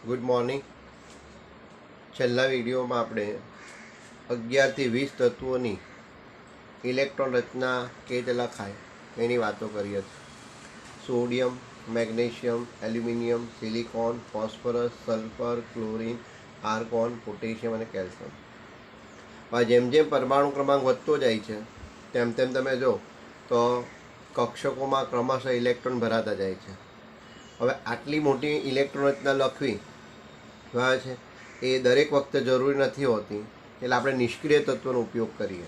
Good morning. છેલ્લા વિડીયોમાં આપણે 11થી 20 તત્વોની ઇલેક્ટ્રોન રચના કેવી રીતે લખાય એની વાતો કરી હતી. Sodium, magnesium, aluminium, silicon, phosphorus, sulphur, chlorine, argon, potassium અને કેલ્શિયમ. જેમ જેમ પરમાણુ ક્રમાંક વધતો જાય છે તેમ તેમ તમે જો તો કક્ષકોમાં ક્રમશઃ ઇલેક્ટ્રોન ભરાતા જાય છે. હવે આટલી મોટી ઇલેક્ટ્રોન રચના લખવી બરાબર છે એ દરેક વખતે જરૂરી નથી હોતી, એટલે આપણે નિષ્ક્રિય તત્વોનો ઉપયોગ કરીએ.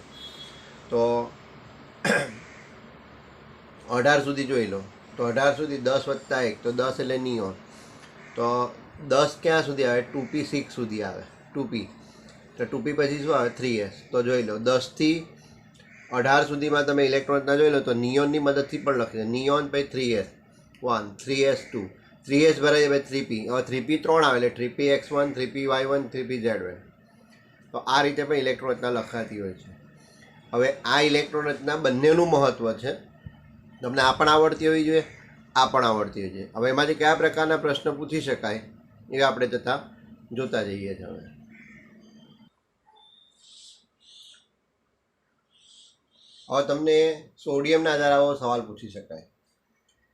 તો 18 સુધી જોઈ લો તો 18 સુધી 10 વત્તા 1 તો 10 એટલે નિયોન. તો 10 ક્યાં સુધી આવે? 2p6 સુધી આવે. 2p તો 2p પછી શું આવે? 3s. તો જોઈ લો 10થી 18 સુધીમાં તમે ઇલેક્ટ્રોન રચના જોઈ લો તો નિયોનની મદદથી પણ લખી દે. નિયોન પછી 3s 1, 3s 2, 3s ભરાય જાય 3p. હવે 3p 3 આવે એટલે 3px1, 3py1, 3pz1. તો આ રીતે પણ ઇલેક્ટ્રોન રચના લખાતી હોય છે. હવે આ ઇલેક્ટ્રોન રચના બંનેનું મહત્ત્વ છે. તમને આ પણ આવડતી હોવી જોઈએ, આ પણ આવડતી હોવી જોઈએ. હવે એમાંથી કયા પ્રકારના પ્રશ્ન પૂછી શકાય એ આપણે જોતા જઈએ છીએ. હવે તમને સોડિયમના આધારે આવો સવાલ પૂછી શકાય.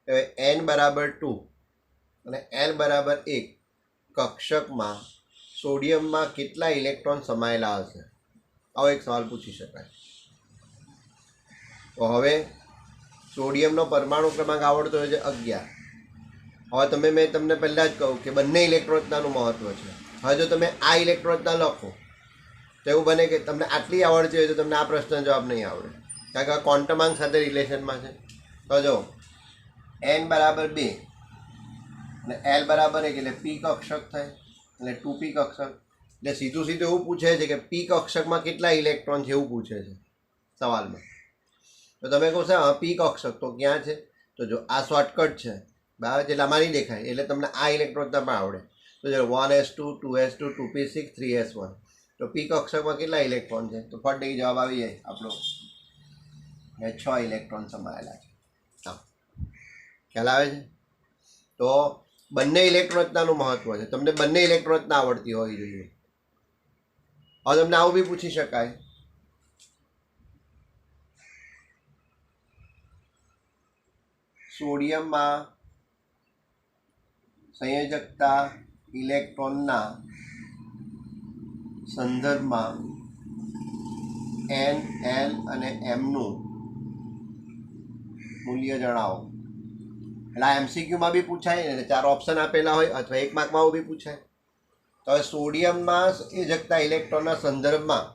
હવે n બરાબર 2 અને l બરાબર 1 કક્ષકમાં સોડિયમમાં કેટલા ઇલેક્ટ્રોન સમાયેલા હશે? આવો એક સવાલ પૂછી શકાય. તો હવે સોડિયમનો પરમાણુ ક્રમાંક આવડતો હોય છે 11. હવે મેં તમને પહેલાં જ કહું કે બંને ઇલેક્ટ્રોન રચનાનું મહત્ત્વ છે. હવે જો તમે આ ઇલેક્ટ્રોન રચના લખો તો એવું બને કે તમને આટલી આવડતી હોય તો તમને આ પ્રશ્નનો જવાબ નહીં આવડે, કારણ કે આ ક્વોન્ટમાંક સાથે રિલેશનમાં છે. તો જો n બરાબર 2 અને l બરાબર 1 એટલે p કક્ષક થાય, એટલે 2p કક્ષક. એટલે સીધું એવું પૂછે છે કે p કક્ષકમાં કેટલા ઇલેક્ટ્રોન છે એવું પૂછે છે સવાલમાં. તો તમે કહો છો p કક્ષક તો ક્યાં છે? તો જો આ શોર્ટકટ છે બરાબર, એટલે આમાં નહીં દેખાય, એટલે તમને આ ઇલેક્ટ્રોન પણ આવડે. તો જો 1s2, 2s2, 2p6, 3s1. તો p કક્ષકમાં કેટલા ઇલેક્ટ્રોન છે? તો ફટ એ જવાબ આવી જાય આપણો, 6 ઇલેક્ટ્રોન સમાયેલા છે. હા, ખ્યાલ આવે છે? તો બંને ઇલેક્ટ્રોન રચનાનું મહત્વ છે. તમને બંને ઇલેક્ટ્રોન રચના આવડતી હોવી જોઈએ. હવે તમને આવું બી પૂછી શકાય, સોડિયમમાં સંયોજકતા ઇલેક્ટ્રોનના સંદર્ભમાં n, l અને mનું મૂલ્ય જણાવો. એટલે આ MCQમાં બી પૂછાય, એટલે 4 ઓપ્શન આપેલા હોય, અથવા 1 માર્કમાં બી પૂછાય. તો હવે સોડિયમમાં સંયોજકતા ઇલેક્ટ્રોનના સંદર્ભમાં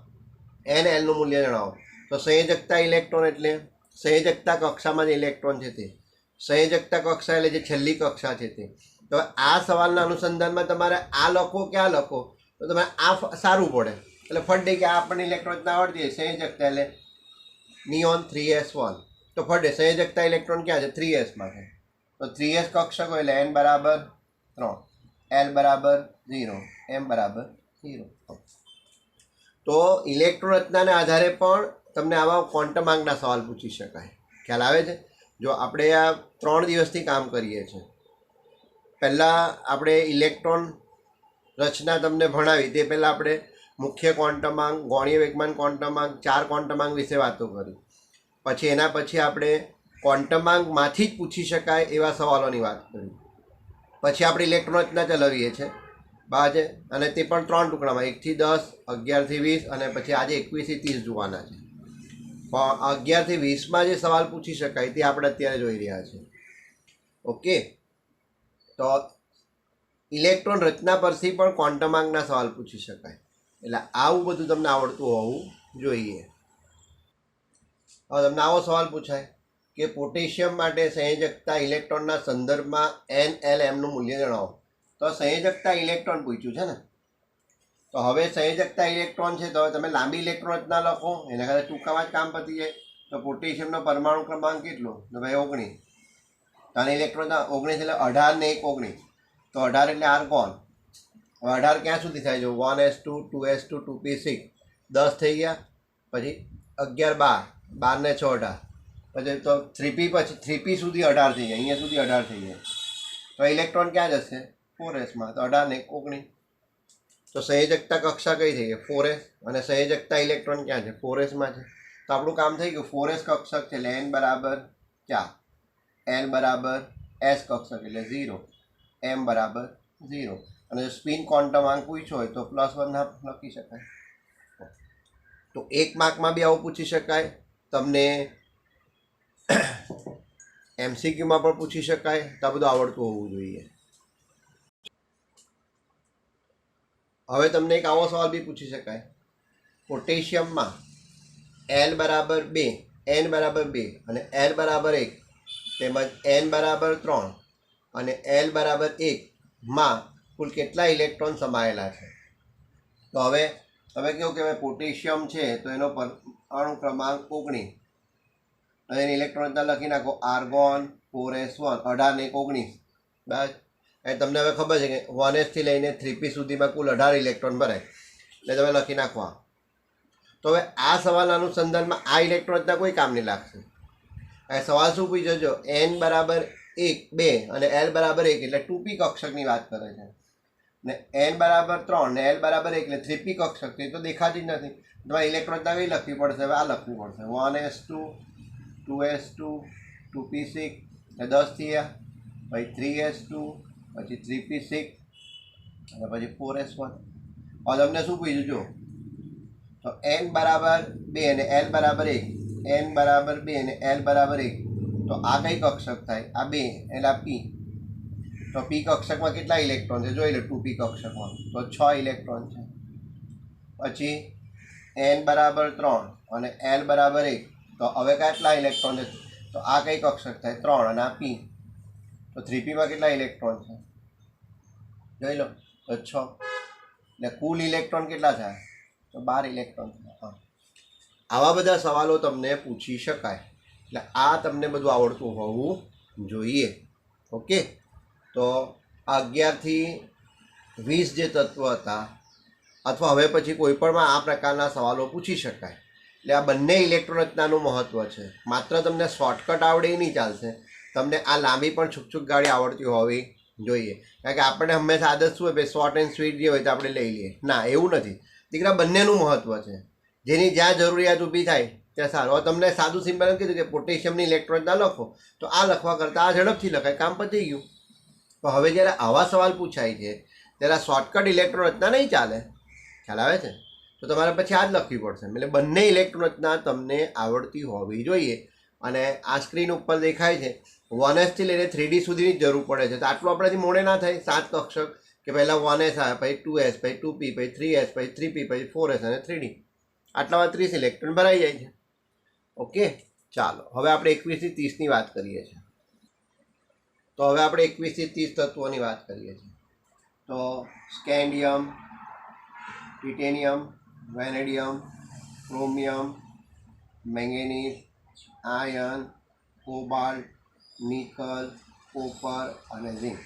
n, l નું મૂલ્ય જણાવો. તો સંયોજકતા ઇલેક્ટ્રોન એટલે સંયોજકતા કક્ષામાં જે ઇલેક્ટ્રોન છે તે, સંયોજકતા કક્ષા એટલે જે છેલ્લી કક્ષા છે તે. તો આ સવાલના અનુસંધાનમાં તમારે આ લખો કે આ લખો તો તમારે આ સારું પડે. એટલે ફટ કે આ આપણને ઇલેક્ટ્રોન રચના આવડતી હોય, સંયોજકતા એટલે નિયોન 3s1. તો ફટ સંયોજકતા ઇલેક્ટ્રોન ક્યાં છે? 3sમાં છે. તો 3s કક્ષક હોય એટલે n બરાબર 3, l બરાબર 0, m બરાબર 0. તો ઇલેક્ટ્રોન રચનાના આધારે પણ તમને આવા ક્વોન્ટમાંકના સવાલ પૂછી શકાય. ખ્યાલ આવે છે? જો આપણે આ 3 દિવસથી કામ કરીએ છીએ. પહેલાં આપણે ઇલેક્ટ્રોન રચના તમને ભણાવી તે પહેલાં આપણે મુખ્ય ક્વોન્ટમાંક, ગૌણીય વેગમાન ક્વોન્ટમાંક, 4 ક્વોન્ટમાંક વિશે વાતો કરી. પછી એના પછી આપણે ક્વોન્ટમાંકમાંથી જ પૂછી શકાય એવા સવાલોની વાત કરી. પછી આપણે ઇલેક્ટ્રોન રચના ચલાવીએ છીએ બરાબર છે, અને તે પણ 3 ટુકડામાં, 1 થી 10, 11 થી 20 અને પછી આજે 21 થી 30 જોવાના છે. 11 થી 20માં જે સવાલ પૂછી શકાય તે આપણે અત્યારે જોઈ રહ્યા છીએ. ઓકે, તો ઇલેક્ટ્રોન રચના પરથી પણ ક્વોન્ટમાંકના સવાલ પૂછી શકાય. એટલે આવું બધું તમને આવડતું હોવું જોઈએ. હવે તમને આવો સવાલ પૂછાય કે પોટેશિયમ માટે સંયોજકતા ઇલેક્ટ્રોનના સંદર્ભમાં n, l, m નું મૂલ્ય જણાવો. તો સંયોજકતા ઇલેક્ટ્રોન પૂછ્યું છે ને, તો હવે સંયોજકતા ઇલેક્ટ્રોન છે તો તમે લાંબી ઇલેક્ટ્રોન રચના લખો, એના કરતાં ટૂંકામાં જ કામ પતી જાય. તો પોટેશિયમનો પરમાણુ ક્રમાંક કેટલો? તો ભાઈ 19. અને ઇલેક્ટ્રોન 19 એટલે 18 ને 1 19. તો 18 એટલે આર્ગોન. હવે 18 ક્યાં સુધી થાય? જો 1s2, 2s2, 2p6, 10 થઈ ગયા. પછી 11, 12 ને 6 18. પછી તો 3p, પછી 3p સુધી 18 થઈ જાય, અહીંયા સુધી 18 થઈ જાય. તો ઇલેક્ટ્રોન ક્યાં જશે? 4s માં, તો 18 ને 19, તો સંયોજકતા કક્ષા કઈ થઈ ગઈ 4s, અને સંયોજકતા ઇલેક્ટ્રોન ક્યાં છે 4s માં છે. તો આપણું કામ થઈ ગયું. 4s કક્ષક છે એટલે n બરાબર 4, l બરાબર s કક્ષક એટલે 0, m બરાબર 0, અને જો સ્પિન ક્વોન્ટમ આંક પૂછ્યો હોય તો +1 લખી શકાય. તો 1 માર્કમાં બી આવું પૂછી શકાય, તમને MCQમાં પણ પૂછી શકાય. તો આ બધું આવડતું હોવું જોઈએ. હવે તમને એક આવો સવાલ બી પૂછી શકાય, પોટેશિયમમાં L બરાબર 2, N બરાબર 2 અને L બરાબર 1 તેમજ N બરાબર 3 અને L બરાબર 1 માં કુલ કેટલા ઇલેક્ટ્રોન સમાયેલા છે. તો હવે તમે કહો કે ભાઈ પોટેશિયમ છે તો એનો પરમાણુ ક્રમાંક 19, અને એની ઇલેક્ટ્રોન લખી નાખો આર્ગોન 4s1, 18 ને 19. બસ એ તમને હવે ખબર છે કે 1s થી લઈને 3p સુધીમાં કુલ 18 ઇલેક્ટ્રોન ભરાય, એટલે તમે લખી નાખવા. તો હવે આ સવાલના અનુસંધાનમાં આ ઇલેક્ટ્રોન કોઈ કામ નહીં લાગશે. આ સવાલ શું પૂછ્યો છો, n બરાબર 1, 2 અને l બરાબર 1 એટલે 2p કક્ષકની વાત કરે છે, ને n બરાબર 3 ને l બરાબર 1 એટલે 3p કક્ષક, તો દેખાતી જ નથી. તમારે ઇલેક્ટ્રોન કઈ લખવી પડશે, હવે આ લખવી પડશે 1s2, 2s2, 2p6 એટલે 10 થયા, પછી 3s2, પછી 3p6 અને પછી 4s1. હવે તમને શું પૂછ્યું જો, તો n બરાબર 2 અને l બરાબર 1, n બરાબર 2 અને l બરાબર 1, તો આ કઈ કક્ષક થાય, આ 2 એટલે આ p. તો p કક્ષકમાં કેટલા ઇલેક્ટ્રોન છે જોઈ લો, 2p કક્ષકમાં તો 6 ઇલેક્ટ્રોન છે. પછી n બરાબર 3 અને l બરાબર 1, તો હવે કેટલા ઇલેક્ટ્રોન છે, તો આ કઈ કક્ષક થાય 3 અને આ p. તો 3p માં કેટલા ઇલેક્ટ્રોન છે જોઈ લો, તો 6. એટલે કુલ ઇલેક્ટ્રોન કેટલા થાય, તો 12 ઇલેક્ટ્રોન. આવા બધા સવાલો તમને પૂછી શકાય, એટલે આ તમને બધું આવડતું હોવું જોઈએ. ઓકે, તો 11 થી 20 જે તત્વ હતા, અથવા હવે પછી કોઈ પણમાં આ પ્રકારના સવાલો પૂછી શકાય. એટલે આ બંને ઇલેક્ટ્રોન રચનાનું મહત્ત્વ છે. માત્ર તમને શોર્ટકટ આવડે એ નહીં ચાલશે, તમને આ લાંબી પણ છૂક ગાડી આવડતી હોવી જોઈએ. કારણ કે આપણે હંમેશા આદત શું હોય, શોર્ટ એન્ડ સ્વીટ જે હોય તો આપણે લઈ લઈએ. ના, એવું નથી દીકરા, બંનેનું મહત્ત્વ છે. જેની જ્યાં જરૂરિયાત ઊભી થાય ત્યાં સારું. હવે તમને સાદું સિમ્પલ એમ કીધું કે પોટેશિયમની ઇલેક્ટ્રોન ના લખો, તો આ લખવા કરતાં આ ઝડપથી લખાય, કામ પતી ગયું. તો હવે જ્યારે આવા સવાલ પૂછાય છે ત્યારે શોર્ટકટ ઇલેક્ટ્રોન રચના નહીં ચાલે, ખ્યાલ આવે છે? તો તમારે પછી આ જ લખવી પડશે. એટલે બંને ઇલેક્ટ્રોન રચના તમને આવડતી હોવી જોઈએ. અને આ સ્ક્રીન ઉપર દેખાય છે 1s થી લઈને 3d સુધીની જ જરૂર પડે છે. તો આટલું આપણાથી મોડે ના થાય. 7 કક્ષક કે પહેલાં 1s આવે, પછી 2s, પછી 2p, પછી 3s, પછી 3p, પછી 4s અને 3d, આટલામાં 30 ઇલેક્ટ્રોન ભરાઈ જાય છે. ઓકે, ચાલો હવે આપણે 21 થી 30ની વાત કરીએ છીએ. તો હવે આપણે 21 થી 30 તત્વોની વાત કરીએ છીએ. તો scandium, titanium, vanadium, chromium, manganese, iron, cobalt, nickel, copper અને ઝિંક.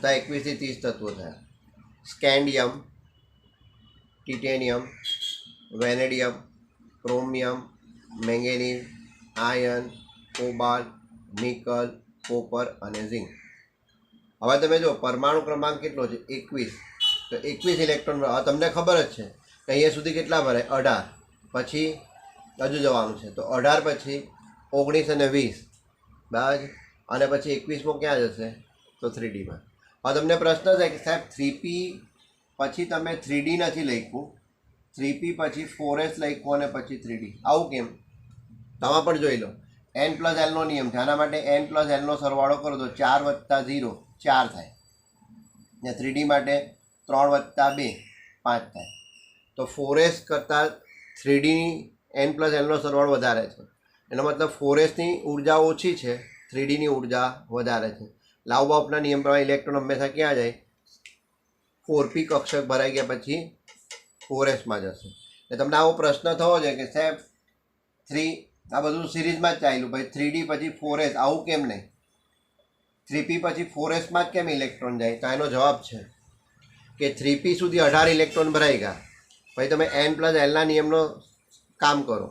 તો 21 થી 30 તત્વો થયા. Scandium, titanium, vanadium, chromium, manganese, iron, cobalt, nickel, copper અને ઝિંક. હવે તમે જો પરમાણુ ક્રમાંક કેટલો છે 21, તો 21 ઇલેક્ટ્રોન. તમને ખબર જ છે કે અહીંયા સુધી કેટલા ભરાય 18, પછી હજુ જવાનું છે તો 18 પછી 19 અને 20, બરાબર, અને પછી 21મો ક્યાં જશે, તો 3Dમાં. હવે તમને પ્રશ્ન છે કે સાહેબ 3p પછી તમે 3D નથી લખ્યું, 3p પછી 4s લખ્યું અને પછી 3D, આવું કેમ? તમે પણ જોઈ લો, n પ્લસ એલનો નિયમ છે. આના માટે n પ્લસ એલનો સરવાળો કરો તો 4 + 0 4 થાય, ને 3D માટે 3 + 2 5 થાય. તો 4s કરતાં 3Dની n પ્લસ એલનો સરવાળો વધારે છે. એનો મતલબ 4sની ઉર્જા ઓછી છે, 3Dની ઉર્જા વધારે છે. લાવ બાઉપના નિયમ પ્રમાણે ઇલેક્ટ્રોન હંમેશા ક્યાં જાય, 4p કક્ષક ભરાઈ ગયા પછી 4sમાં જશે. એટલે તમને આવો પ્રશ્ન થવો જોઈએ કે સાહેબ 3, આ બધું સિરીઝમાં જ ચાલ્યું, ભાઈ 3D પછી 4s, આવું કેમ નહીં? 3p પછી 4sમાં જ કેમ ઇલેક્ટ્રોન જાય? તો એનો જવાબ છે કે 3p સુધી 18 ઇલેક્ટ્રોન ભરાઈ ગયા, પછી તમે n પ્લસ એલના નિયમનો કામ કરો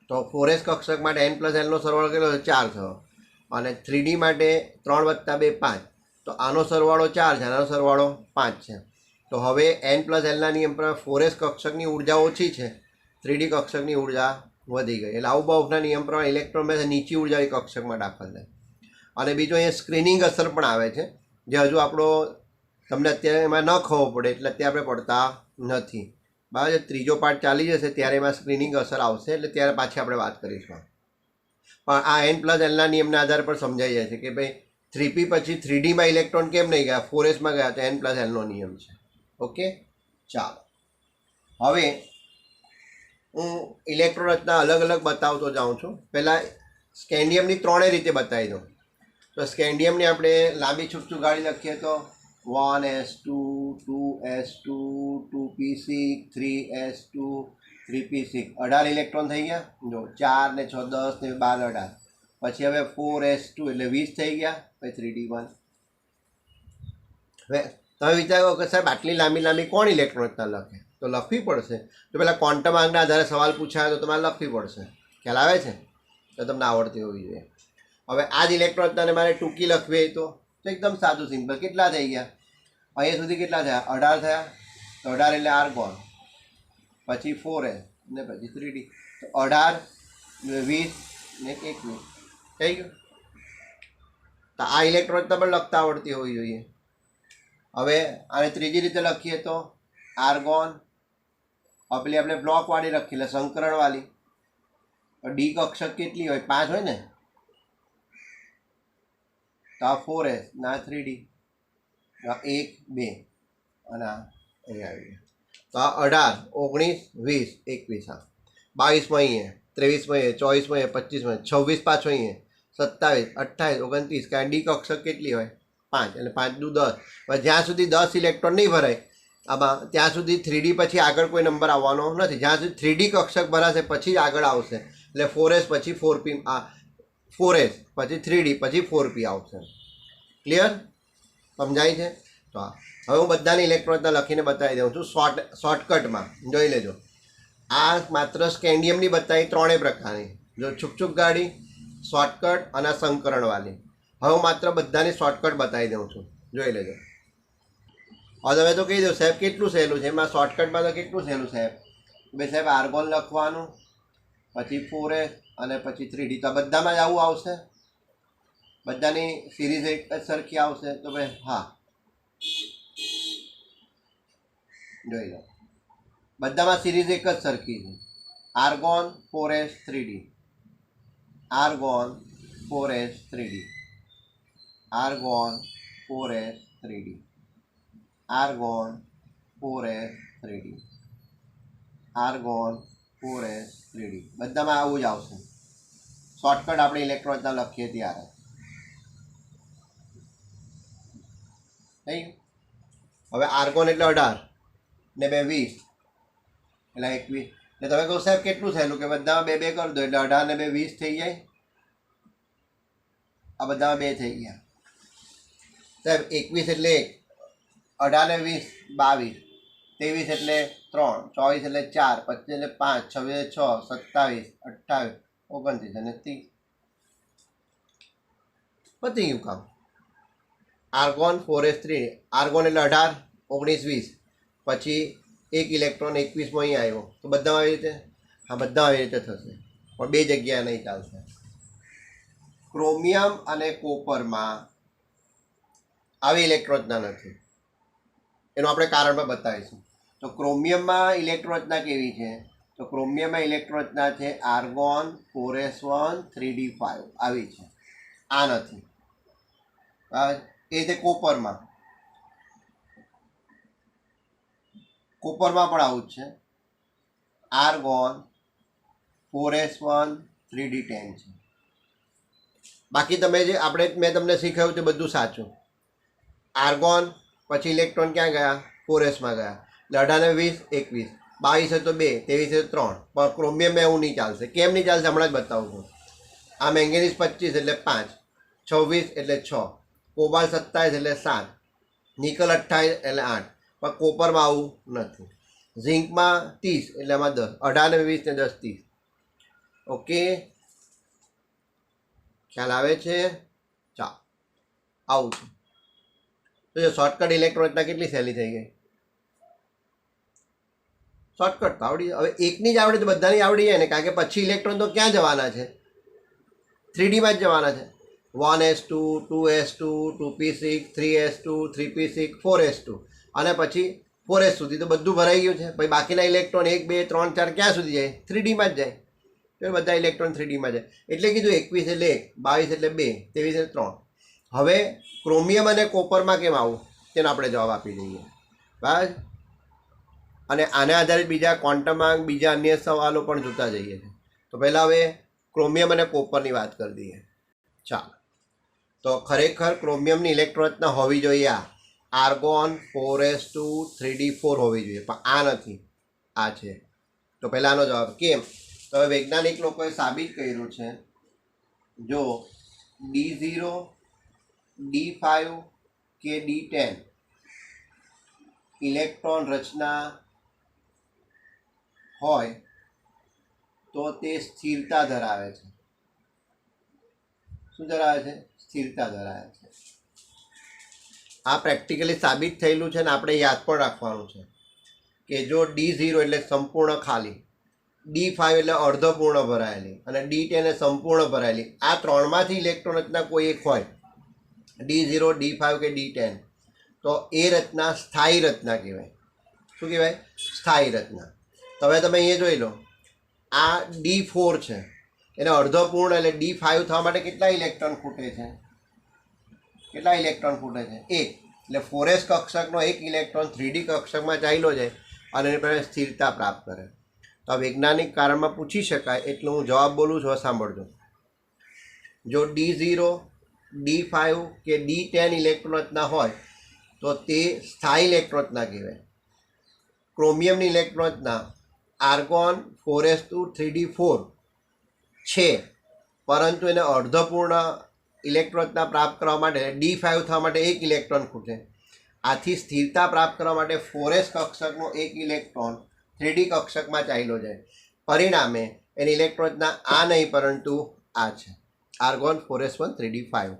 તો 4s કક્ષક માટે n પ્લસ એલનો સરવાળો કેટલો 4 થયો, અને 3D માટે 3 + 2 5, તો આનો સરવાળો 4 છે, આનો સરવાળો 5 છે. તો હવે n પ્લસ એલના નિયમ પર 4s કક્ષકની ઉર્જા ઓછી છે, 3D કક્ષકની ઉર્જા વધી ગઈ. એટલે લાઉબાઉફના નિયમ પ્રમાણે ઇલેક્ટ્રોન નીચી ઉર્જાવાળી કક્ષકમાં દાખલ થાય. અને બીજો અહીંયા સ્ક્રીનિંગ અસર પણ આવે છે, જે હજુ આપણો તમને અત્યારે એમાં ન ખબર પડે એટલે અત્યારે આપણે પડતા નથી. બરાબર, ત્રીજો પાર્ટ ચાલી જશે ત્યારે એમાં સ્ક્રીનિંગ અસર આવશે, એટલે ત્યારે પાછી આપણે વાત કરીશું. પણ આ n પ્લસ એલના નિયમના આધારે પર સમજાઈ જાય છે કે ભાઈ 3p પછી 3Dમાં ઇલેક્ટ્રોન કેમ નહીં ગયા, 4sમાં ગયા, તો n પ્લસ એલનો નિયમ છે. ઓકે, ચાલો હવે હું ઇલેક્ટ્રોન રચના અલગ અલગ બતાવતો જાઉં છું. પહેલાં સ્કેન્ડિયમની ત્રણેય રીતે બતાવી દઉં. તો સ્કેન્ડિયમની આપણે લાંબી છૂટછૂટ લખીએ તો 1s2 2s2 2p6 3s2 3p6 18 electron થઈ ગયા. જો 4 ને 6 10 ને 12 18. પછી હવે 4s2 એટલે 20 થઈ ગયા. પછી 3d1. હવે તમે વિચારો કે સાહેબ આટલી લાંબી લાંબી કોણ ઇલેક્ટ્રોન રચના લખે, તો લખવી પડશે. તો પહેલાં ક્વોન્ટમ આંકના આધારે સવાલ પૂછાય તો તમારે લખવી પડશે. ખ્યાલ આવે છે? તો તમને આવડતી હોવી જોઈએ. હવે આ જ ઇલેક્ટ્રોન રચનાને મારે ટૂંકી લખવી હોય તો એકદમ સાદું સિમ્પલ. કેટલા થઈ ગયા અહીંયા સુધી? કેટલા થયા? 18 થયા. તો 18 એટલે આર્ગોન, પછી 4s ને પછી 3d. તો 18 20 ને 21 થઈ ગયું. તો આ ઇલેક્ટ્રોન રચના પણ લખતા આવડતી હોવી જોઈએ. હવે આને ત્રીજી રીતે લખીએ તો આર્ગોન, પેલી આપણે બ્લોકવાળી લખી એટલે સંકરણવાળી. ડી કક્ષક કેટલી હોય? 5 હોય ને. તો આ 4s ના 3d, 1 2 અને આ અહીંયા આવી ગયા. તો આ 18 19 20 21, આ 22માં અહીંયા, 23માં અહીંયા, 24માં અહીંયા, 25માં 26 પાછો અહીંયા, 27 28 29. કારણ ડી કક્ષક કેટલી હોય? 5 એટલે 5 દુ 10. પણ જ્યાં સુધી 10 ઇલેક્ટ્રોન નહીં ભરાય આમાં ત્યાં સુધી 3D પછી આગળ કોઈ નંબર આવવાનો નથી. જ્યાં સુધી 3D કક્ષક ભરાશે પછી જ આગળ આવશે. એટલે 4s પછી 4p, આ 4s પછી 3D પછી 4p આવશે. ક્લિયર? સમજાય છે? તો હવે હું બધાની ઇલેક્ટ્રોન લખીને બતાવી દઉં છું શોર્ટકટમાં. જોઈ લેજો. આ માત્ર સ્કેન્ડિયમની બતાવી ત્રણેય પ્રકારની. જો છુપછુપ ગાડી, શોર્ટકટ અને સંકરણવાળી. હવે હું માત્ર બધાની શોર્ટકટ બતાવી દઉં છું. જોઈ લેજો. હવે તમે તો કહી દો સાહેબ કેટલું સહેલું છે. એમાં શોર્ટકટમાં તો કેટલું સહેલું સાહેબ? ભાઈ સાહેબ આર્ગોન લખવાનું, પછી 4s અને પછી 3d. તો બધામાં જ આવું આવશે? બધાની સિરીઝ એક જ સરખી આવશે? તો ભાઈ હા, જોઈ લો બધામાં સિરીઝ એક જ સરખી છે. Argon 4s 3d, argon 4s 3d, argon 4s 3d, argon 4s 3d, argon 4s 3d. બધામાં આવું જ આવશે. શોર્ટકટ આપણે ઇલેક્ટ્રોન લખીએ ત્યારે થઈ ગયું. હવે આર્ગોન એટલે 18 ને 2 20 એટલે 21. એટલે તમે કહો સાહેબ કેટલું સહેલું કે બધામાં 2 2 કરી દો એટલે 18 ને 2 20 થઈ જાય. આ બધામાં 2 થઈ ગયા સાહેબ. 21 એટલે 1, 18 ને 20 22, 23 એટલે 3, 24 એટલે 4, 25 એટલે 5, 26 એટલે 6, 27 28 29 અને 30. પતી ગયું કામ. Argon 4s 3d. આર્ગોન એટલે 18 19 20, પછી 1 ઇલેક્ટ્રોન 21માં અહીં આવ્યો. તો બધામાં આવી રીતે? હા, બધા આવી રીતે થશે, પણ 2 જગ્યાએ નહીં ચાલશે. ક્રોમિયમ અને કોપરમાં આવી ઇલેક્ટ્રોન રચના નથી. એનું આપણે કારણ પણ બતાવીશું. તો ક્રોમિયમમાં ઇલેક્ટ્રોન રચના કેવી છે? તો ક્રોમિયમમાં ઇલેક્ટ્રોન રચના છે આર્ગોન 4s1 3d5 આવી છે. આ નથી. એ રીતે કોપરમાં પણ આવું જ છે. આર્ગોન 4s1 3d10 છે. બાકી તમે જે મેં તમને શીખવ્યું તે બધું સાચું. આર્ગોન પછી ઇલેક્ટ્રોન ક્યાં ગયા? 4sમાં ગયા. એટલે 18 ને 20 21, 22 છે તો 2, 23 છે તો 3. પણ ક્રોમિયમમાં એવું નહીં ચાલશે. કેમ નહીં ચાલશે હમણાં જ બતાવું છું. આ મેંગેનીઝ 25 એટલે 5, 26 એટલે 6, કોબાલ્ટ 27 એટલે 7, નિકલ 28 એટલે 8. પણ કોપરમાં આવું નથી. ઝિંકમાં 30 એટલે આમાં 10, 18 ને 20 ને 10 30. ઓકે, ખ્યાલ આવે છે? ચાલો આવું છે. તો જો શોર્ટકટ ઇલેક્ટ્રોન રચના કેટલી સહેલી થઈ ગઈ, શોર્ટકટ તો આવડી. હવે એકની જ આવડે તો બધાની આવડી જાય ને, કારણ કે પછી ઇલેક્ટ્રોન તો ક્યાં જવાના છે, 3Dમાં જ જવાના છે. 1s2 2s2 2p6 3s2 3p6 4s2 અને પછી 4s સુધી તો બધું ભરાઈ ગયું છે. પછી બાકીના ઇલેક્ટ્રોન 1 2 3 4 ક્યાં સુધી જાય, 3Dમાં જ જાય. તો બધા ઇલેક્ટ્રોન 3Dમાં જાય. એટલે કીધું 21 એટલે 1, 22 એટલે 2, 23 એટલે 3. હવે ક્રોમિયમ અને કોપરમાં કેમ આવું તેનો આપણે જવાબ આપી દઈએ. બરાબર. અને આના આધારિત બીજા ક્વોન્ટમ બીજા અન્ય સવાલો પણ જોતા જઈએ છીએ. તો પહેલાં હવે ક્રોમિયમ અને કોપરની વાત કરી દઈએ. ચાલો, તો ખરેખર ક્રોમિયમની ઇલેક્ટ્રોન રચના હોવી જોઈએ આ આર્ગોન 4s2 3d4 હોવી જોઈએ, પણ આ નથી, આ છે. તો પહેલાંનો જવાબ કેમ, તો હવે વૈજ્ઞાનિક લોકોએ સાબિત કર્યું છે, જો D0 D5 કે D10 ઇલેક્ટ્રોન રચના હોય તો તે સ્થિરતા ધરાવે છે. શું ધરાવે છે, સ્થિરતા ધરાવે છે. આ પ્રેક્ટિકલી સાબિત થયેલું છે ને આપણે યાદ પણ રાખવાનું છે કે જો D0 એટલે સંપૂર્ણ ખાલી, D5 એટલે અર્ધપૂર્ણ ભરાયેલી અને D10 એ સંપૂર્ણ ભરાયેલી, આ ત્રણમાંથી ઇલેક્ટ્રોન રચના કોઈ એક હોય, D0 D5 કે D10, તો એ રચના સ્થાયી રચના કહેવાય. શું કહેવાય, સ્થાયી રચના. તો હવે તમે અહીંયા જોઈ લો, આ D4 છે, એને અર્ધપૂર્ણ એટલે D5 થવા માટે કેટલા ઇલેક્ટ્રોન ખૂટે છે, કેટલા ઇલેક્ટ્રોન ખૂટે છે, 1. એટલે 4s કક્ષકનો એક ઇલેક્ટ્રોન 3D કક્ષકમાં ચાલ્યો જાય અને એની પાસે સ્થિરતા પ્રાપ્ત કરે. તો આ વૈજ્ઞાનિક કારણમાં પૂછી શકાય, એટલે હું જવાબ બોલું છું, સાંભળજો. જો D0 D5 કે D10 ઇલેક્ટ્રોન રચના હોય તો તે સ્થાયી ઇલેક્ટ્રોન રચના કહેવાય. ક્રોમિયમની ઇલેક્ટ્રોન રચના આર્ગોન 4s2 3d4 છે, પરંતુ એને અર્ધપૂર્ણ ઇલેક્ટ્રોન રચના પ્રાપ્ત કરવા માટે D5 થવા માટે એક ઇલેક્ટ્રોન ખૂટે. આથી સ્થિરતા પ્રાપ્ત કરવા માટે 4s કક્ષકનો એક ઇલેક્ટ્રોન 3D કક્ષકમાં ચાલ્યો જાય. પરિણામે એની ઇલેક્ટ્રોન રચના આ નહીં પરંતુ આ છે, આર્ગોન 4s1 3d5.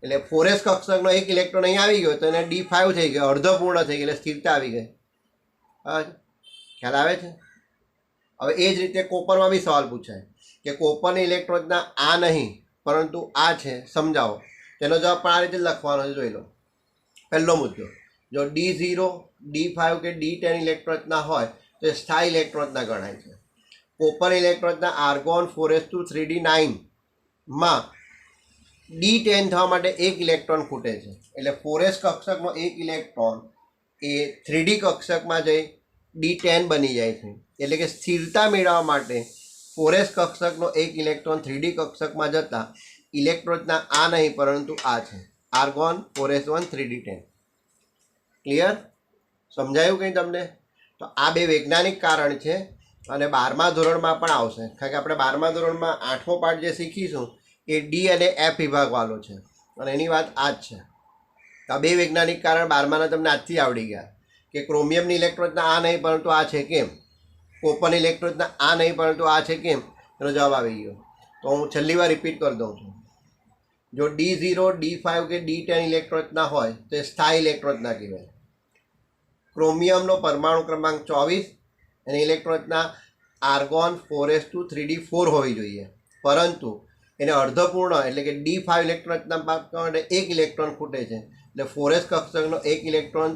એટલે 4s કક્ષકનો એક ઇલેક્ટ્રોન અહીં આવી ગયો તો એને D5 થઈ ગયો, અર્ધપૂર્ણ થઈ ગયો, એટલે સ્થિરતા આવી ગઈ. ખ્યાલ આવે છે. હવે એ જ રીતે કોપરમાં બી સવાલ પૂછાય કે કોપરની ઇલેક્ટ્રોન રચના આ નહીં પરંતુ આ છે, સમજાવો. તેનો જવાબ પણ આ રીતે લખવાનો છે, જોઈ લો. પહેલો મુદ્દો, જો D0 D5 કે D10 ઇલેક્ટ્રોન રચના હોય તો એ સ્થાયી ઇલેક્ટ્રોન રચના ગણાય છે. કોપર ઇલેક્ટ્રોન રચના આર્ગોન 4s2 3d9 માં D10 થવા માટે એક ઇલેક્ટ્રોન ખૂટે છે. એટલે 4s કક્ષકનો એક ઇલેક્ટ્રોન એ 3D કક્ષકમાં જઈ D10 બની જાય છે. એટલે કે સ્થિરતા મેળવવા માટે 4s કક્ષકનો એક ઇલેક્ટ્રોન 3D કક્ષકમાં જતા ઇલેક્ટ્રોન રચના આ નહીં પરંતુ આ છે, આર્ગોન 4s1 3d10. ક્લિયર, સમજાયું કંઈ તમને? તો આ બે વૈજ્ઞાનિક કારણ છે અને 12મા ધોરણમાં પણ આવશે, કારણ કે આપણે 12મા ધોરણમાં 8મો પાઠ જે શીખીશું એ D અને F વિભાગવાળો છે અને એની વાત આ જ છે. આ બે વૈજ્ઞાનિક કારણ 12માના તમને આજથી આવડી ગયા કે ક્રોમિયમની ઇલેક્ટ્રોન રચના આ નહીં પરંતુ આ છે, કેમ? કોપરની ઇલેક્ટ્રોન રચના આ નહીં પરંતુ આ છે, કેમ? એનો જવાબ આવી ગયો. તો હું છેલ્લી વાર રિપીટ કરી દઉં છું. જો D0 D5 કે D10 ઇલેક્ટ્રોન રચના હોય તો એ સ્થાયી ઇલેક્ટ્રોન રચના કહેવાય. ક્રોમિયમનો પરમાણુ ક્રમાંક 24 અને ઇલેક્ટ્રોન રચના આર્ગોન 4s2 3d4 હોવી જોઈએ, પરંતુ એને અર્ધપૂર્ણ એટલે કે D5 ઇલેક્ટ્રોન રચના પ્રાપ્ત કરવા માટે એક ઇલેક્ટ્રોન ખૂટે છે. એટલે 4s કક્ષકનો એક ઇલેક્ટ્રોન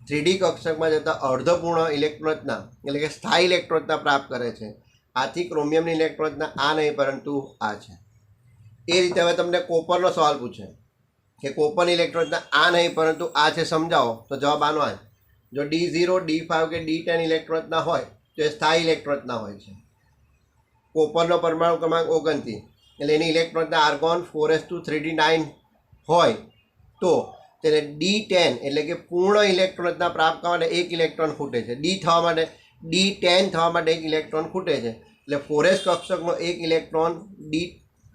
3D કક્ષકમાં જતાં અર્ધપૂર્ણ ઇલેક્ટ્રોન રચના એટલે કે સ્થાયી ઇલેક્ટ્રોન રચના પ્રાપ્ત કરે છે. આથી ક્રોમિયમની ઇલેક્ટ્રોન રચના આ નહીં પરંતુ આ છે. એ રીતે હવે તમને કોપરનો સવાલ પૂછે કે કોપરની ઇલેક્ટ્રોન રચના આ નહીં પરંતુ આ છે, સમજાવો. તો જવાબ આનો આ. જો D0 D5 કે D10 ઇલેક્ટ્રોન રચના હોય તો એ સ્થાયી ઇલેક્ટ્રોન રચના હોય છે. કોપરનો પરમાણુ ક્રમાંક 29 એટલે એની ઇલેક્ટ્રોન રચના આર્ગોન 4s2 3d9 હોય તો તેને D10 એટલે કે પૂર્ણ ઇલેક્ટ્રોન રચના પ્રાપ્ત કરવા માટે એક ઇલેક્ટ્રોન ખૂટે છે. D10 થવા માટે એક ઇલેક્ટ્રોન ખૂટે છે. એટલે 4s કક્ષકનો એક ઇલેક્ટ્રોન D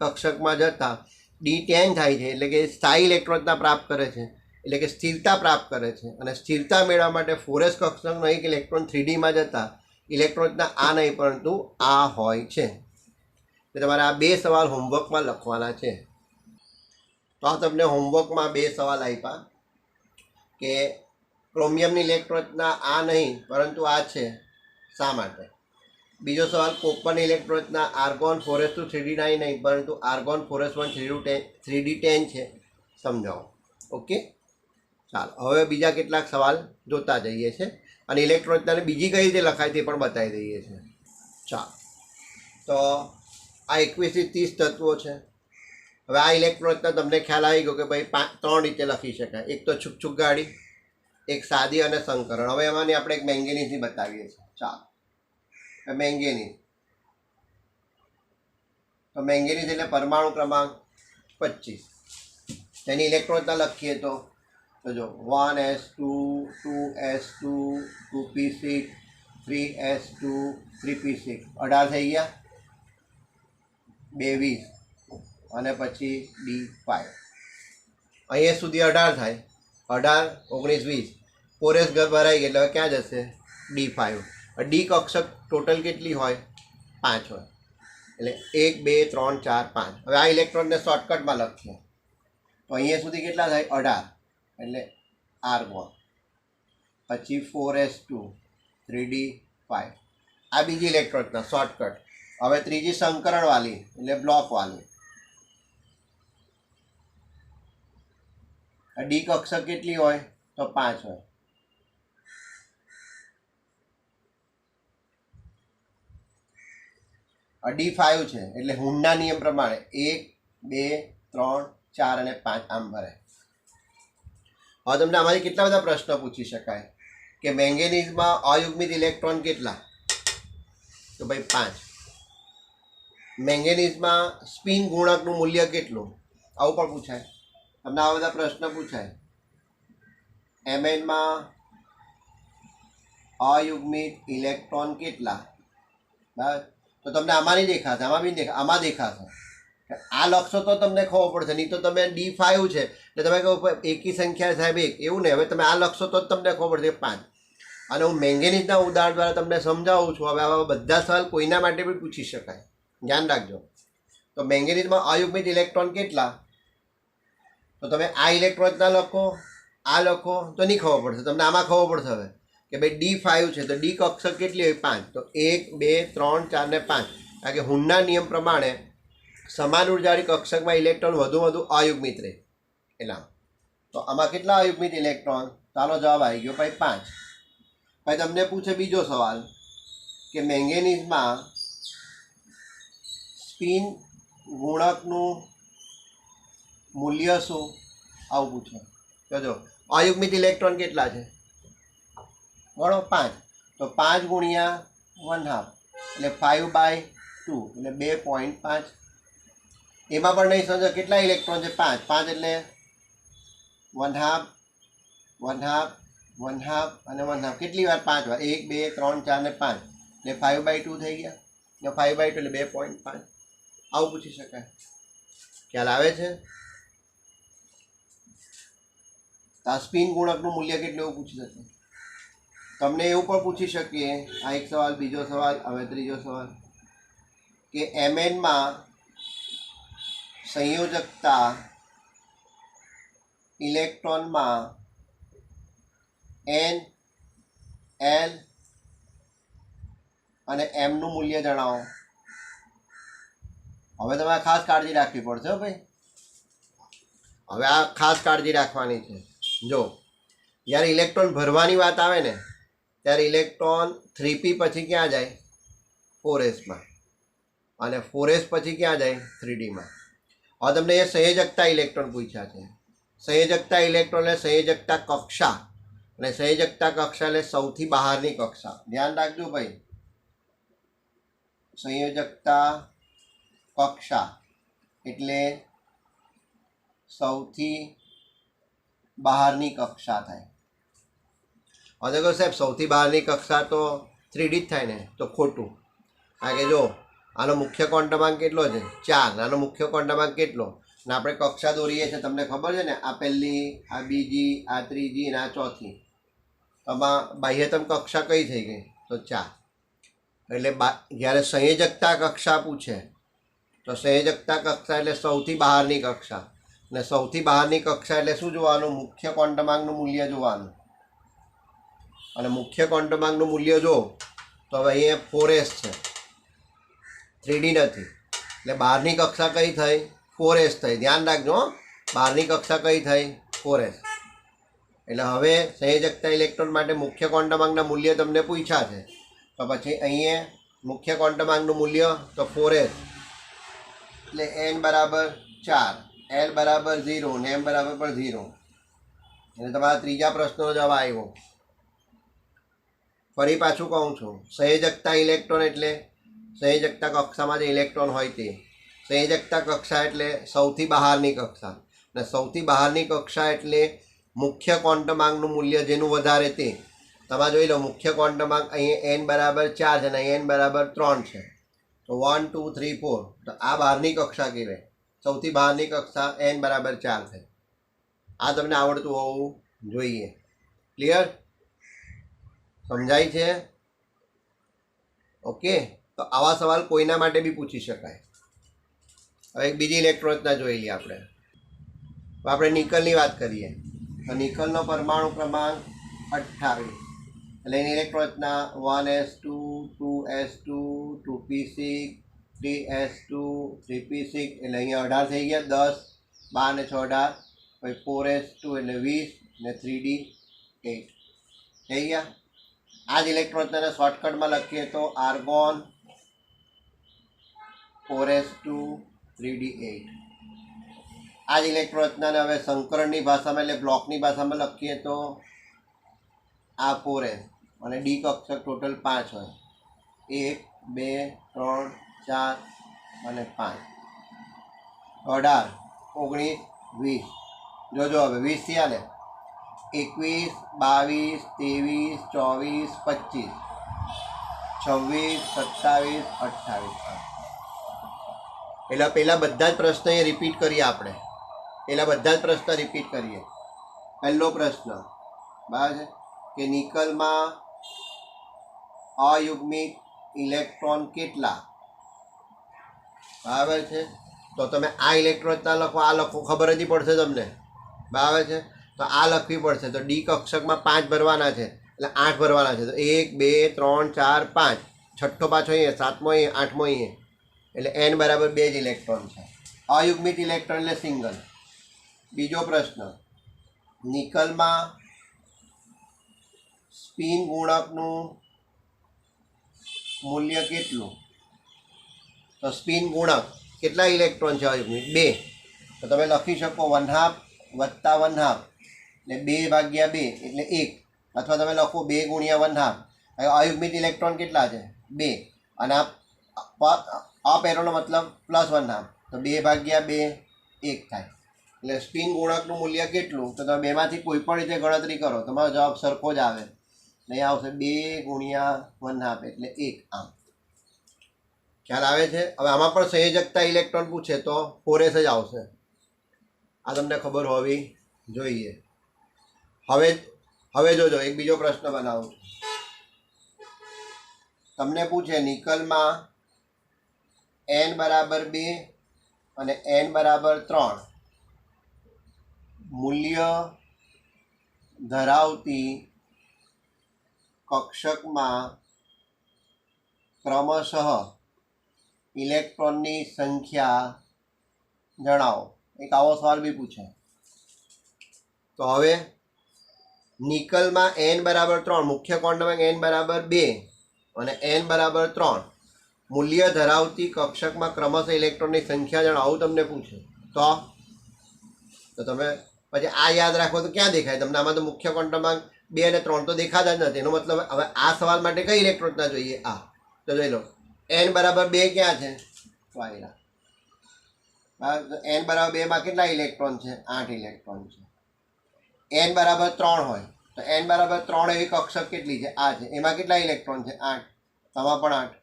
કક્ષકમાં જતાં D10 થાય છે, એટલે કે સ્થાયી ઇલેક્ટ્રોન રચના પ્રાપ્ત કરે છે, એટલે કે સ્થિરતા પ્રાપ્ત કરે છે. અને સ્થિરતા મેળવવા માટે 4s કક્ષકનો એક ઇલેક્ટ્રોન 3Dમાં જતાં ઇલેક્ટ્રોન રચના આ નહીં પરંતુ આ હોય છે. એટલે તમારે આ બે સવાલ હોમવર્કમાં લખવાના છે. તો આ તમને હોમવર્કમાં બે સવાલ આપ્યા. કે ક્રોમિયમની ઇલેક્ટ્રોન રચના આ નહીં પરંતુ આ છે, શા માટે? બીજો સવાલ, કોપરની ઇલેક્ટ્રોન રચના આર્ગોન 4s2 3d9 નહીં પરંતુ આર્ગોન 4s1 3d10 છે, સમજાવો. ઓકે, ચાલો હવે બીજા કેટલાક સવાલ જોતા જઈએ છે અને ઇલેક્ટ્રોન રચનાને બીજી કઈ રીતે લખાય તે પણ બતાવી દઈએ છીએ. ચાલો, તો આ 21 થી 30 તત્વો છે. હવે આ ઇલેક્ટ્રોન રચના તમને ખ્યાલ આવી ગયો કે ભાઈ 3 રીતે લખી શકાય. એક તો છુક ગાડી, એક સાદી અને સંકરણ. હવે એમાંની આપણે એક મેંગેનીઝની બતાવીએ છીએ. ચાલો, મેંગેનીઝ. તો મેંગેનીઝ એટલે પરમાણુ ક્રમાંક 25. તેની ઇલેક્ટ્રોન રચના લખીએ તો જો 1s2 2s2 2p6 3s2 3p6 18 થઈ ગયા, 2 20 અને પછી d5. અહીંયા સુધી 18 થાય, 18 19 20 4s ઘર ભરાઈ ગયા એટલે હવે ક્યાં જશે? d5. ડી કક્ષક ટોટલ કેટલી હોય? 5 હોય. એટલે 1 2 3 4 5. હવે આ ઇલેક્ટ્રોનને શોર્ટકટમાં લખીએ તો અહીંયા સુધી કેટલા થાય? 18 એટલે આર્ગોન, પછી 4s2 3d5. આ બીજી ઇલેક્ટ્રોનના શોર્ટકટ. હવે ત્રીજી સંકરણવાળી એટલે બ્લોકવાળી. ડી કક્ષક કેટલી હોય? તો 5 હોય. d5 છે એટલે હુન્ડના નિયમ પ્રમાણે 1 2 3 4 અને 5 આમ ભરાય. હવે તમને આમાંથી કેટલા બધા પ્રશ્નો પૂછી શકાય કે મેંગેનીઝમાં અયુગ્મિત ઇલેક્ટ્રોન કેટલા? તો ભાઈ 5. મેંગેનીઝમાં સ્પિન ગુણકનું મૂલ્ય કેટલું? આવું પણ પૂછાય. તમને આવા બધા પ્રશ્ન પૂછાય. એમએનમાં અયુગ્મિત ઇલેક્ટ્રોન કેટલા? બરાબર, તો તમને આમાં નહીં દેખાશે, આમાં બી દેખા, આમાં દેખાશે. આ લખશો તો તમને ખબર પડશે, નહીં તો તમે d5 છે એટલે તમે કહો એકી સંખ્યા સાહેબ 1, એવું નહીં. હવે તમે આ લખશો તો જ તમને ખબર પડશે 5. અને હું મેંગેનીઝના ઉદાહરણ દ્વારા તમને સમજાવું છું. હવે આવા બધા સવાલ કોઈના માટે બી પૂછી શકાય, ધ્યાન રાખજો. તો મેંગેનીઝમાં અયુગ્મિત ઇલેક્ટ્રોન કેટલા? તો તમે આ ઇલેક્ટ્રોન ના લખો, આ લખો તો નહીં ખબર પડશે. તમને આમાં ખબર પડશે હવે કે ભાઈ d5 છે તો ડી કક્ષક કેટલી હોય? 5. તો 1 2 3 4 ને 5. કારણ કે હુન્ડના નિયમ પ્રમાણે સમાન ઉર્જાવાળી કક્ષકમાં ઇલેક્ટ્રોન વધુ અયુગ્મિત રહે એટલા. તો આમાં કેટલા અયુગ્મિત ઇલેક્ટ્રોન? ચાલો જવાબ આવી ગયો ભાઈ 5. ભાઈ તમને પૂછે બીજો સવાલ કે મેંગેનીઝમાં સ્પિન ગુણકનું મૂલ્ય શું? આવું પૂછે. તો જો અયુગ્મિત ઇલેક્ટ્રોન કેટલા છે? ગણો 5. તો 5 ગુણ્યા 1/2 એટલે 5/2 એટલે 2.5. એમાં પણ નહીં સમજો કેટલા ઇલેક્ટ્રોન છે? 5. 5 એટલે 1/2 1/2 1/2 અને 1/2. કેટલી વાર? 5 વાર. 1 2 3 4 ને 5 એટલે 5/2 થઈ ગયા. 5/2 એટલે 2.5. આવું પૂછી શકાય. ખ્યાલ આવે છે? આ સ્પિન ગુણકનું મૂલ્ય કેટલું એવું પૂછી શકે. તમને એવું પણ પૂછી શકીએ. આ એક સવાલ, બીજો સવાલ, હવે ત્રીજો સવાલ કે એમએનમાં સંયોજકતા ઇલેક્ટ્રોનમાં n l અને mનું મૂલ્ય જણાવો. હવે તમારે ખાસ કાળજી રાખવી પડશે હો ભાઈ. હવે આ ખાસ કાળજી રાખવાની છે. જો જ્યારે ઇલેક્ટ્રોન ભરવાની વાત આવે ને ત્યારે ઇલેક્ટ્રોન 3p પછી ક્યાં જાય? 4sમાં. અને 4s પછી ક્યાં જાય? 3dમાં. હવે તમને એ સંયોજકતા ઇલેક્ટ્રોન પૂછ્યા છે. સંયોજકતા ઇલેક્ટ્રોન એટલે સંયોજકતા કક્ષા, અને સંયોજકતા કક્ષા એટલે સૌથી બહારની કક્ષા. ધ્યાન રાખજો ભાઈ, સંયોજકતા કક્ષા એટલે સૌથી બહારની કક્ષા થાય. હવે કહો સાહેબ સૌથી બહારની કક્ષા તો 3D જ થાય ને? તો ખોટું. કારણ કે જો આનો મુખ્ય ક્વોન્ટમાંક કેટલો છે? 4. આનો મુખ્ય ક્વોન્ટમાંક કેટલો? અને આપણે કક્ષા દોરીએ છીએ, તમને ખબર છે ને, આ પહેલી, આ બીજી, આ ત્રીજી અને આ ચોથી. આમાં બાહ્યતમ કક્ષા કઈ થઈ ગઈ? તો 4. એટલે જ્યારે સંયોજકતા કક્ષા પૂછે તો સંયોજકતા કક્ષા એટલે સૌથી બહારની કક્ષા. અને સૌથી બહારની કક્ષા એટલે શું જોવાનું? મુખ્ય ક્વોન્ટમાંકનું મૂલ્ય જોવાનું. અને મુખ્ય ક્વોન્ટમાંકનું મૂલ્ય જો તો હવે અહીંયા 4s છે, 3D નથી. એટલે બહારની કક્ષા કઈ થઈ? 4s થઈ. ધ્યાન રાખજો, બહારની કક્ષા કઈ થઈ? 4s. એટલે હવે સંયોજકતા ઇલેક્ટ્રોન માટે મુખ્ય ક્વોન્ટમાંકના મૂલ્ય તમને પૂછ્યા છે, તો પછી અહીંયા મુખ્ય ક્વોન્ટમાંકનું મૂલ્ય તો 4s, એટલે n બરાબર 4, l બરાબર 0 ને m બરાબર પણ 0. એટલે તમારા ત્રીજા પ્રશ્નનો જવાબ આવ્યો. ફરી પાછું કહું છું, સંયોજકતા ઇલેક્ટ્રોન એટલે સંયોજકતા કક્ષામાં જે ઇલેક્ટ્રોન હોય તે. સંયોજકતા કક્ષા એટલે સૌથી બહારની કક્ષા, અને સૌથી બહારની કક્ષા એટલે મુખ્ય ક્વોન્ટમાંકનું મૂલ્ય જેનું વધારે તે. તમે જોઈ લો, મુખ્ય ક્વોન્ટમાંક અહીંયા n બરાબર 4 છે અને n બરાબર 3 છે. તો 1 2 3 4, તો આ બહારની કક્ષા કહેવાય. સૌથી બહારની કક્ષા n બરાબર 4 છે. આ તમને આવડતું હોવું જોઈએ. ક્લિયર? સમજાય છે? ઓકે. તો આવા સવાલ કોઈના માટે બી પૂછી શકાય. હવે એક બીજી ઇલેક્ટ્રોન રચના જોઈ લઈએ આપણે. તો આપણે નિકલની વાત કરીએ. તો નિકલનો પરમાણુ ક્રમાંક 28. એટલે એની ઇલેક્ટ્રોન રચના 1s2 2s2 2p6 3s2 3p6, એટલે અહીંયા 18 થઈ ગયા. 10 12 ને 6 18, પછી 4s2 એટલે 20 ને 3d8 થઈ ગયા. આ જ ઇલેક્ટ્રોન રચનાને શોર્ટકટમાં લખીએ તો આર્ગોન 4s2 3d8. આ જ ઇલેક્ટ્રોન રચનાને હવે સંકરણની ભાષામાં એટલે બ્લોકની ભાષામાં લખીએ તો આ 4s અને ડી કક્ષક ટોટલ 5 હોય. 1 2 3 4 અને 5, 18 19 20. જોજો હવે 20 થયા ને. 21 22 23 24 25 26 27 28. એટલે પહેલાં બધા જ પ્રશ્ન એ રિપીટ કરીએ આપણે. પહેલો પ્રશ્ન બરાબર છે કે નિકલમાં અયુગ્મિક ઇલેક્ટ્રોન કેટલા? બરાબર છે. તો તમે આ ઇલેક્ટ્રોન લખો, આ લખો, ખબર જ પડશે તમને. બરાબર છે. તો આ લખવી પડશે. તો ડી કક્ષકમાં 5 ભરવાના છે, એટલે 8 ભરવાના છે. તો 1 2 3 4 5, છઠ્ઠો પાછો અહીંયા, સાતમો અહીંયા, આઠમો અહીંયા. એટલે n બરાબર 2 જ ઇલેક્ટ્રોન છે. અયુગ્મિત ઇલેક્ટ્રોન એટલે સિંગલ. બીજો પ્રશ્ન, નિકલમાં સ્પિન ગુણકનું મૂલ્ય કેટલું? તો સ્પિન ગુણક કેટલા ઇલેક્ટ્રોન છે અયુગ્મિત? 2. તો તમે લખી શકો 1/2 વત્તા 1/2 એટલે 2/2 એટલે 1, અથવા તમે લખો 2 ગુણ્યા 1/2. અયુગ્મિત ઇલેક્ટ્રોન કેટલા છે? 2. અને અપ એરોનો મતલબ +1/2, તો 2/2 1 થાય. એટલે સ્પિન ગુણકનું મૂલ્ય કેટલું? તો તમે બેમાંથી કોઈ પણ રીતે ગણતરી કરો, તમારો જવાબ સરખો જ આવે. નહીં આવશે 2 ગુણ્યા 1/2 એટલે 1. આમ ખ્યાલ આવે છે? હવે આમાં પણ સંયોજકતા ઇલેક્ટ્રોન પૂછે તો 4s જ આવશે. આ તમને ખબર હોવી જોઈએ. હવે જોજો, એક બીજો પ્રશ્ન બનાવું છું. તમને પૂછે નિકલમાં n બરાબર 2 અને n બરાબર 3 મૂલ્ય ધરાવતી કક્ષકમાં ક્રમશઃ ઇલેક્ટ્રોનની સંખ્યા જણાવો. એક આવો સવાલ બી પૂછે. તો હવે નિકલમાં n બરાબર 3, મુખ્ય ક્વોન્ટમાંક n બરાબર 2 અને n બરાબર 3 મૂલ્ય ધરાવતી કક્ષકમાં ક્રમશઃ ઇલેક્ટ્રોનની સંખ્યા જણાવો તમને પૂછે. તો તમે પછી આ યાદ રાખો તો ક્યાં દેખાય તમને? આમાં તો મુખ્ય ક્વોન્ટમાંક 2 અને 3 તો દેખાતા જ નથી. એનો મતલબ હવે આ સવાલ માટે કઈ ઇલેક્ટ્રોન ના જોઈએ? આ તો જોઈ લો, n બરાબર 2 ક્યાં છે? વાયરા. n બરાબર 2 માં કેટલા ઇલેક્ટ્રોન છે? 8 ઇલેક્ટ્રોન છે. n બરાબર 3 હોય તો n બરાબર 3 એવી કક્ષક કેટલી છે? આ છે. એમાં કેટલા ઇલેક્ટ્રોન છે? 8. આમાં પણ 8.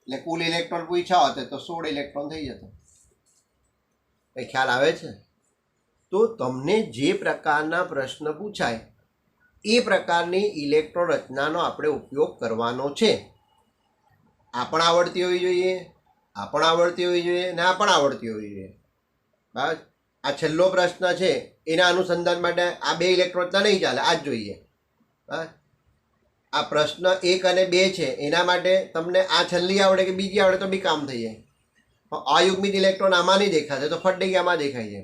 એટલે કુલ ઇલેક્ટ્રોન પૂછ્યા હોત તો 16 ઇલેક્ટ્રોન થઈ જતો. એ ખ્યાલ આવે છે? તો તમને જે પ્રકારના પ્રશ્ન પૂછાય એ પ્રકારની ઇલેક્ટ્રોન રચનાનો આપણે ઉપયોગ કરવાનો છે. આ પણ આવડતી હોવી જોઈએ, આ પણ આવડતી હોવી જોઈએ, ને આ પણ આવડતી હોવી જોઈએ. બસ આ છેલ્લો પ્રશ્ન છે એના અનુસંધાન માટે આ 2 ઇલેક્ટ્રોડના નહીં ચાલે, આ જ જોઈએ. હા, આ પ્રશ્ન 1 અને 2 છે એના માટે તમને આ છેલ્લી આવડે કે બીજી આવડે તો બી કામ થઈ જાય. અયુગ્મિત ઇલેક્ટ્રોન આમાં નહીં દેખાશે તો ફટ આમાં દેખાય છે.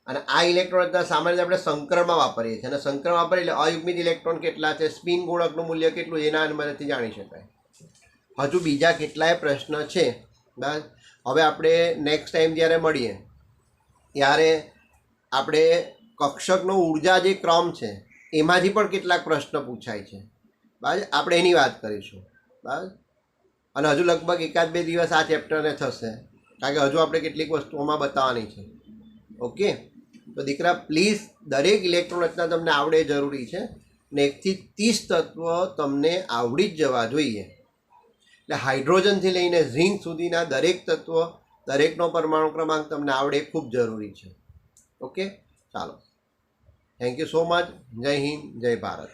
અને આ ઇલેક્ટ્રોનના સામાન્ય આપણે સંક્રમણ વાપરીએ છીએ અને સંક્રમણ વાપરીએ એટલે અયુગ્મિત ઇલેક્ટ્રોન કેટલા છે, સ્પિન ગુણકનું મૂલ્ય કેટલું એના મદદથી જાણી શકાય. હજુ બીજા કેટલાય પ્રશ્ન છે. બસ હવે આપણે નેક્સ્ટ ટાઈમ જ્યારે મળીએ ત્યારે આપણે કક્ષકનો ઉર્જા જે ક્રમ છે એમાંથી પણ કેટલાક પ્રશ્ન પૂછાય છે. બસ આપણે એની વાત કરીશું. બસ અને હજુ લગભગ 1-2 દિવસ આ ચેપ્ટરને થશે, કારણ કે હજુ આપણે કેટલીક વસ્તુઓમાં બતાવવાની છે. ઓકે, તો દીકરા પ્લીઝ દરેક ઇલેક્ટ્રોન રચના તમને આવડે જરૂરી છે ને 1 થી 30 તત્વ તમને આવડી જ જવા જોઈએ. એટલે હાઇડ્રોજનથી લઈને ઝિંક સુધીના દરેક તત્વ, દરેકનો પરમાણુ ક્રમાંક તમને આવડે ખૂબ જરૂરી છે. ઓકે, ચાલો, થેન્ક યુ સો મચ. જય હિન્દ, જય ભારત.